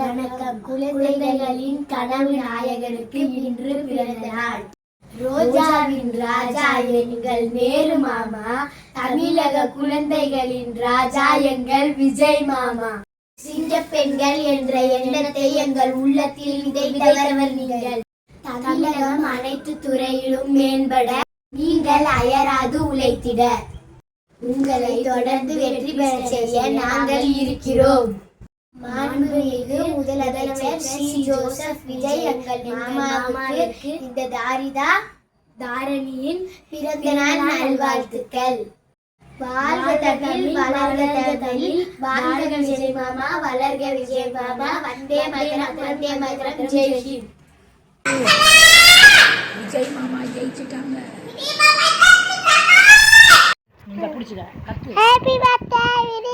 வணக்கம். குழந்தைகளின் கனவு நாயகனுக்கு இன்று பிறந்த நாள். ரோஜாவின் ராஜா எங்கள் நேரு மாமா, தமிழக குழந்தைகளின் ராஜா எங்கள் விஜய் மாமா. சிங்க பெண்கள் என்ற எண்ணத்தை எங்கள் உள்ளத்தில் விதைத்தவர் நீங்கள். தமிழகம் அனைத்து துறையிலும் மேம்பட நீங்கள் அயராது உழைத்திட உங்களை தொடர்ந்து வெற்றி பெற செய்ய நாங்கள் இருக்கிறோம். மாண்புமிகு முதலமைச்சர் ஸ்ரீ ஜோசப் விஜய் எங்கள் மாமாவிற்கு இந்த தாரணியின் பிறந்த நாள் நல்வாழ்த்துக்கள். வாழ்க தமிழ், வளர்க தமிழ், வாழ்க விஜய் மாமா, வளர்க விஜய் மாமா. வந்தே மாதரம், வந்தே மாதரம், ஜெய் ஹிந்த். விஜய் மாமா ஜெயிச்சிட்டாங்க. Happy birthday.